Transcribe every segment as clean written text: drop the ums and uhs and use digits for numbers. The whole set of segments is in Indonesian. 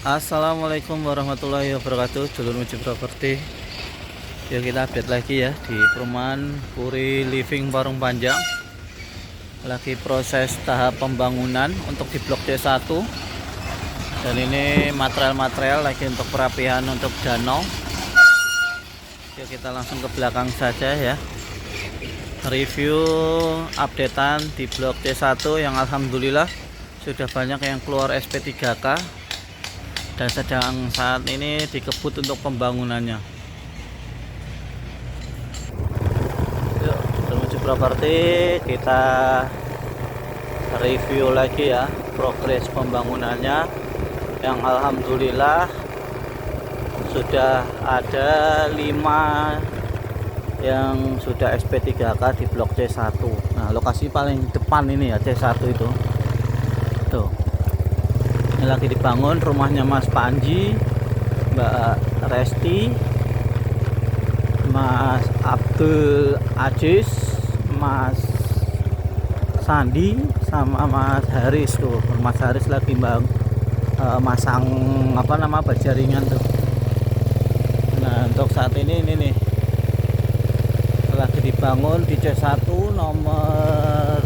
Assalamualaikum warahmatullahi wabarakatuh, dulur Muji Properti. Yuk kita update lagi ya di perumahan Puri Living Parung Panjang. Lagi proses tahap pembangunan untuk di blok C1. Dan ini material-material lagi untuk perapihan untuk danau. Yuk kita langsung ke belakang saja ya. Review updatean di blok C1 yang alhamdulillah sudah banyak yang keluar SP3K dan sedang saat ini dikebut untuk pembangunannya. Yuk, Muji Properti, kita review lagi ya progres pembangunannya yang alhamdulillah sudah ada 5 yang sudah SP3K di blok C1. Nah, lokasi paling depan ini ya C1 itu. Tuh. Ini lagi dibangun rumahnya Mas Panji, Mbak Resti, Mas Abdul Aziz, Mas Sandi, sama Mas Haris tuh. Mas Haris lagi masang baja ringan tuh. Nah, untuk saat ini nih lagi dibangun di C1 nomor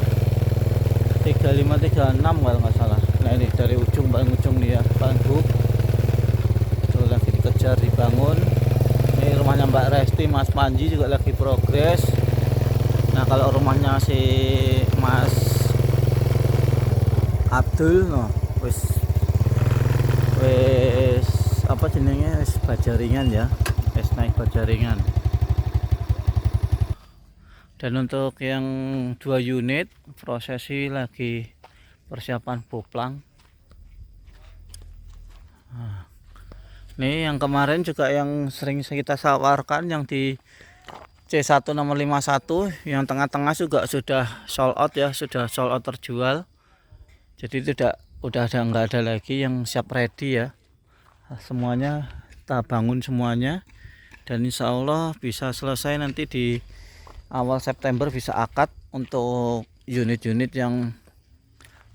3536 kalau nggak salah. Nah, ini dari paling ujung nih ya, paling buk itu lagi dikejar dibangun. Ini rumahnya Mbak Resti, Mas Panji juga lagi progres. Nah, kalau rumahnya si Mas Abdul wis apa jenenge, wis baja ringan ya, wis naik baja ringan. Dan untuk yang 2 unit prosesi lagi persiapan boplang. Nah, ini yang kemarin juga yang sering kita tawarkan yang di C1 nomor 51 yang tengah-tengah juga sudah sold out ya, sudah sold out terjual. Jadi udah nggak ada lagi yang siap ready ya. Semuanya kita bangun semuanya dan insya Allah bisa selesai nanti di awal September, bisa akad untuk unit-unit yang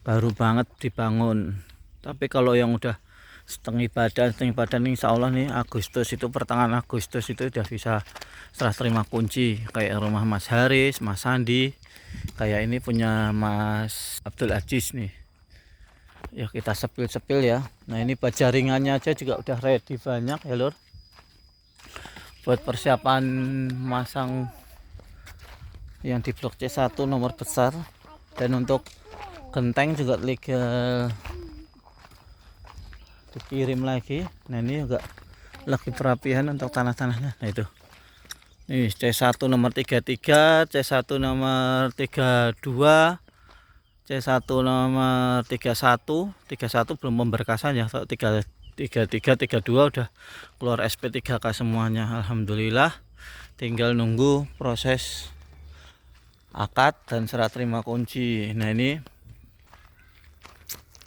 baru banget dibangun. Tapi kalau yang udah setengah badan insya Allah nih Agustus itu, pertengahan Agustus itu udah bisa serah terima kunci. Kayak rumah Mas Haris, Mas Sandi, kayak ini punya Mas Abdul Aziz nih ya, kita sepil ya. Nah, ini baja ringannya aja juga udah ready banyak ya lur, buat persiapan masang yang di blok C1 nomor besar. Dan untuk genteng juga legal dikirim lagi. Nah, ini juga lagi perapihan untuk tanah-tanahnya. Nah, itu ini C1 nomor 33, C1 nomor 32, C1 nomor 31 belum pemberkasan ya. 33, 32 udah keluar SP3K semuanya alhamdulillah. Tinggal nunggu proses akad dan serah terima kunci. Nah, ini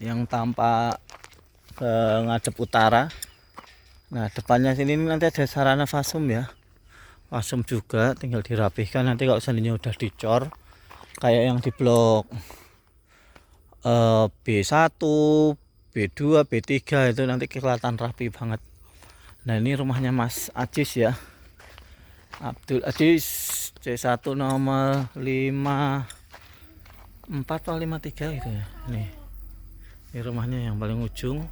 yang tampak ke ngadep utara. Nah, depannya sini nanti ada sarana fasum ya, fasum juga tinggal dirapihkan nanti kalau seandainya udah dicor kayak yang di blok B1, B2, B3 itu nanti kelihatan rapi banget. Nah, ini rumahnya Mas Aziz ya, Abdul Aziz, C1 nomor 54 atau 53 gitu ya. Ini rumahnya yang paling ujung.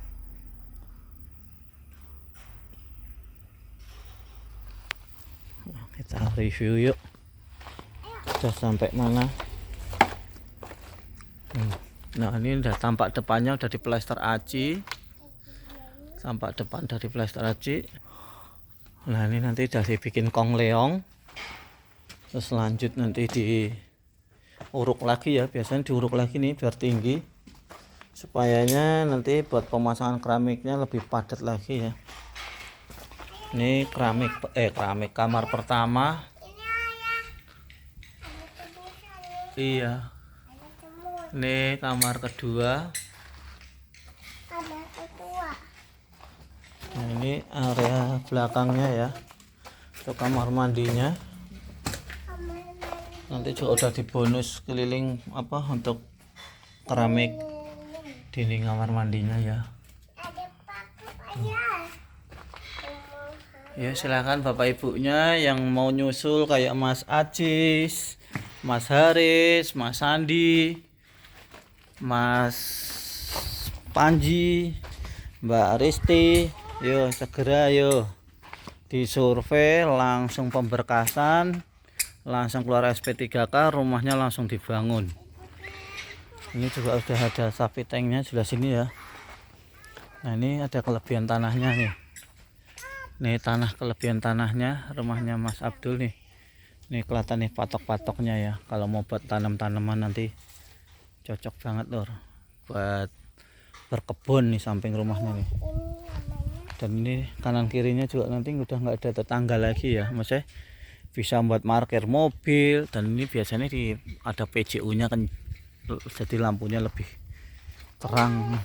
Kita review yuk, sudah sampai mana. Nah, ini udah tampak depannya udah diplester aci, tampak depan dari plester aci. Nah, ini nanti udah dibikin kong leong, terus lanjut nanti diuruk lagi ya, biasanya diuruk lagi nih biar tinggi, supayanya nanti buat pemasangan keramiknya lebih padat lagi ya. Ini keramik kamar pertama. Iya, ini kamar kedua. Nah, ini area belakangnya ya, untuk kamar mandinya. Nanti juga udah dibonus keliling untuk keramik dinding kamar mandinya ya. Ya silakan bapak ibunya yang mau nyusul kayak Mas Ajis, Mas Haris, Mas Sandi, Mas Panji, Mbak Risti, yo segera yo disurvei, langsung pemberkasan, langsung keluar SP3K, rumahnya langsung dibangun. Ini juga udah ada sapi tanknya sebelah sini ya. Nah ini ada kelebihan tanahnya nih. Nih tanah kelebihan tanahnya rumahnya Mas Abdul nih. Nih kelihatan nih patok-patoknya ya. Kalau mau buat tanam-tanaman nanti cocok banget lor. Buat berkebun nih samping rumahnya nih. Dan ini kanan kirinya juga nanti udah nggak ada tetangga lagi ya. Maksudnya bisa buat parkir mobil. Dan ini biasanya ada PJU-nya kan, jadi lampunya lebih terang.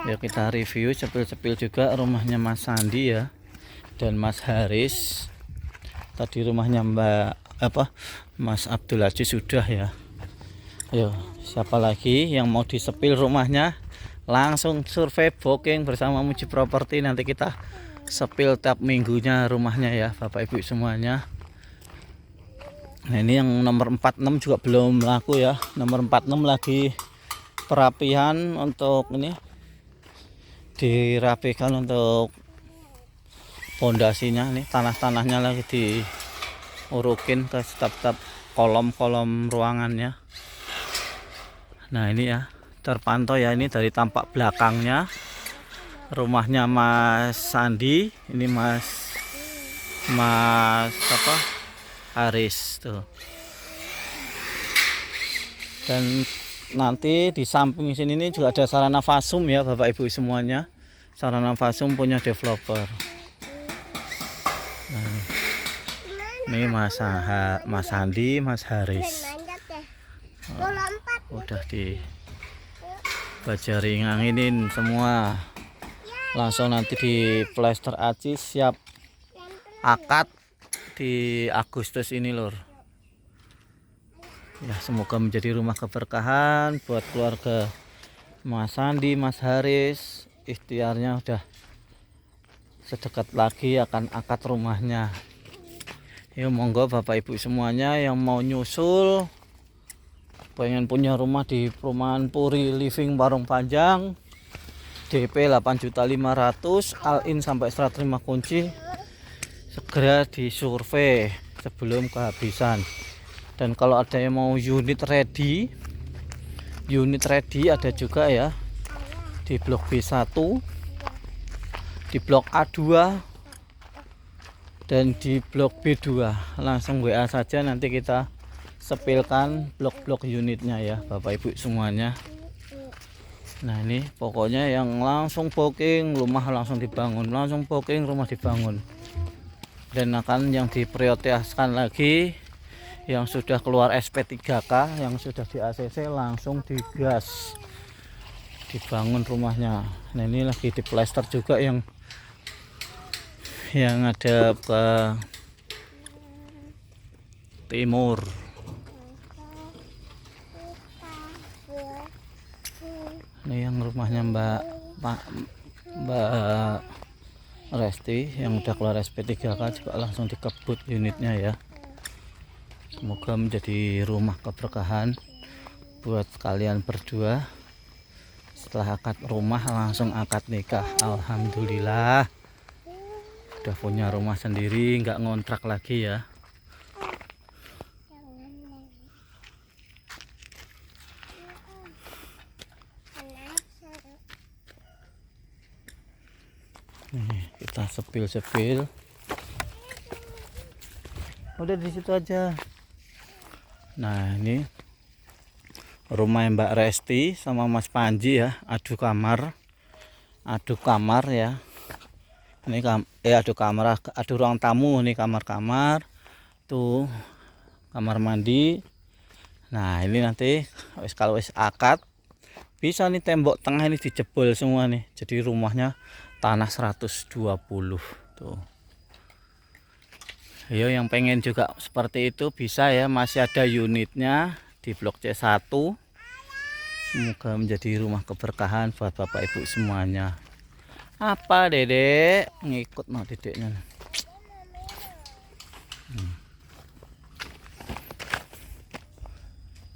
Ya kita review sepil-sepil juga rumahnya Mas Sandi ya dan Mas Haris. Tadi rumahnya Mas Abdul Aziz sudah ya. Ayo siapa lagi yang mau disepil rumahnya, langsung survei booking bersama Muji Properti. Nanti kita sepil tiap minggunya rumahnya ya bapak ibu semuanya. Nah ini yang nomor 46 juga belum laku ya. Nomor 46 lagi perapihan untuk ini, dirapikan untuk pondasinya. Nih tanah-tanahnya lagi diurukin ke setiap kolom-kolom ruangannya. Nah ini ya terpantau ya, ini dari tampak belakangnya rumahnya Mas Sandi, ini Mas Haris tuh. Dan nanti di samping sini ini juga ada sarana fasum ya bapak ibu semuanya. Sarana fasum punya developer. Nah, ini Mas Sandi, Mas Haris. Udah di bajari nganginin semua. Langsung nanti di plester aci, siap akad di Agustus ini lor. Ya semoga menjadi rumah keberkahan buat keluarga Mas Sandi, Mas Haris. Ikhtiarnya udah sedekat lagi akan akad rumahnya. Ya monggo bapak ibu semuanya yang mau nyusul, pengen punya rumah di perumahan Puri Living Parung Panjang, DP 8.500.000, all-in sampai serah terima kunci, segera disurvei sebelum kehabisan. Dan kalau ada yang mau unit ready ada juga ya di blok B1, di blok A2 dan di blok B2. Langsung WA saja, nanti kita sepilkan blok-blok unitnya ya bapak ibu semuanya. Nah ini pokoknya yang langsung booking rumah langsung dibangun, langsung booking rumah dibangun. Dan akan yang diprioritaskan lagi yang sudah keluar SP3K, yang sudah di ACC langsung digas dibangun rumahnya. Nah ini lagi di plester juga yang ada ke timur. Ini yang rumahnya Mbak Resti yang udah keluar SP3K juga langsung dikebut unitnya ya. Semoga menjadi rumah keberkahan buat kalian berdua. Setelah akad rumah langsung akad nikah. Alhamdulillah udah punya rumah sendiri, nggak ngontrak lagi ya. Nih, kita sepil-sepil. Udah di situ aja. Nah, ini rumah Mbak Resti sama Mas Panji ya, adu kamar ya. Ini adu ruang tamu, ini kamar-kamar. Tuh kamar mandi. Nah, ini nanti kalau akad bisa nih tembok tengah ini dijebol semua nih. Jadi rumahnya tanah 120 tuh. Yo yang pengen juga seperti itu bisa ya, masih ada unitnya di blok C1. Semoga menjadi rumah keberkahan buat bapak ibu semuanya. Apa dedek? Ngikut mau dedeknya.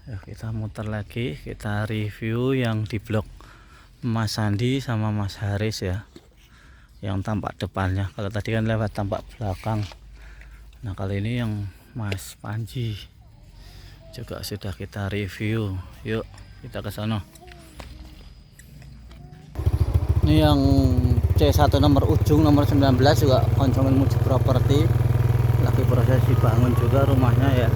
Ya, kita muter lagi, kita review yang di blok Mas Sandi sama Mas Haris ya. Yang tampak depannya. Kalau tadi kan lewat tampak belakang. Nah kali ini yang Mas Panji juga sudah kita review. Yuk kita ke sana. Ini yang C1 nomor ujung nomor 19 juga konsumen Muji Properti, lagi proses dibangun juga rumahnya ya.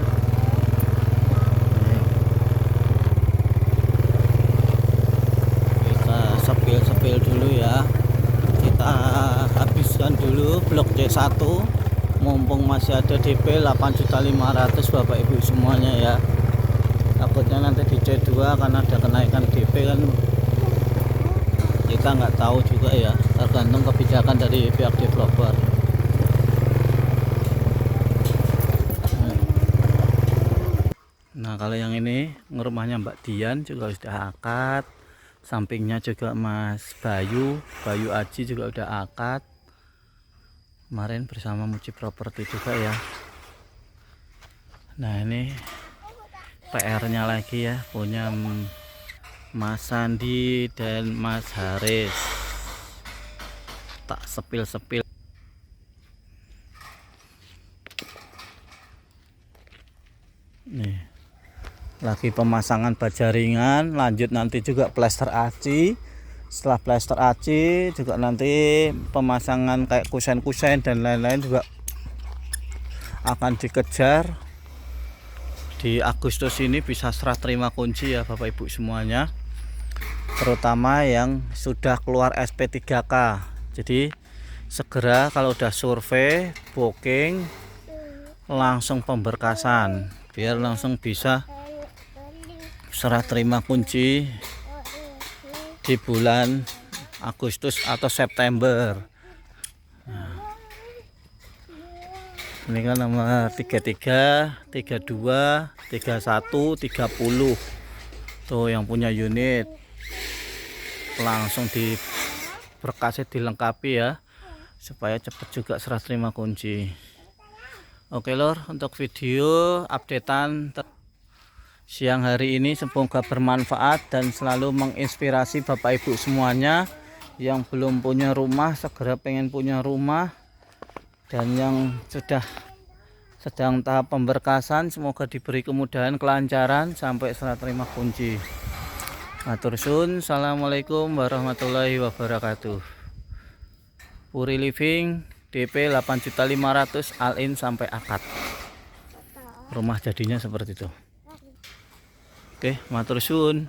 Kita sepil dulu ya, kita habiskan dulu blok C1 mumpung masih ada DP 8.500.000 bapak ibu semuanya ya. Takutnya nanti di C2 karena ada kenaikan DP kan kita nggak tahu juga ya, tergantung kebijakan dari pihak developer. Nah kalau yang ini rumahnya Mbak Dian juga sudah akad, sampingnya juga Mas Bayu Aji juga udah akad kemarin bersama Muji Properti juga ya. Nah ini PR-nya lagi ya, punya Mas Sandi dan Mas Haris. Tak sepil-sepil. Nih, lagi pemasangan baja ringan, lanjut nanti juga plester aci. Setelah plester aci juga nanti pemasangan kayak kusen-kusen dan lain-lain juga akan dikejar. Di Agustus ini bisa serah terima kunci ya bapak ibu semuanya, terutama yang sudah keluar SP3K. Jadi segera kalau udah survei booking langsung pemberkasan biar langsung bisa serah terima kunci di bulan Agustus atau September. Ini kan nomor 33, 32, 31, 30. Tuh yang punya unit langsung di berkasnya dilengkapi ya, supaya cepat juga serah terima kunci. Oke lor, untuk video updatean siang hari ini semoga bermanfaat dan selalu menginspirasi bapak ibu semuanya yang belum punya rumah segera pengen punya rumah, dan yang sudah sedang tahap pemberkasan semoga diberi kemudahan kelancaran sampai serah terima kunci. Matur suwun. Assalamualaikum warahmatullahi wabarakatuh. Puri Living DP 8.500.000 all in sampai akad. Rumah jadinya seperti itu. Oke, matur suwun.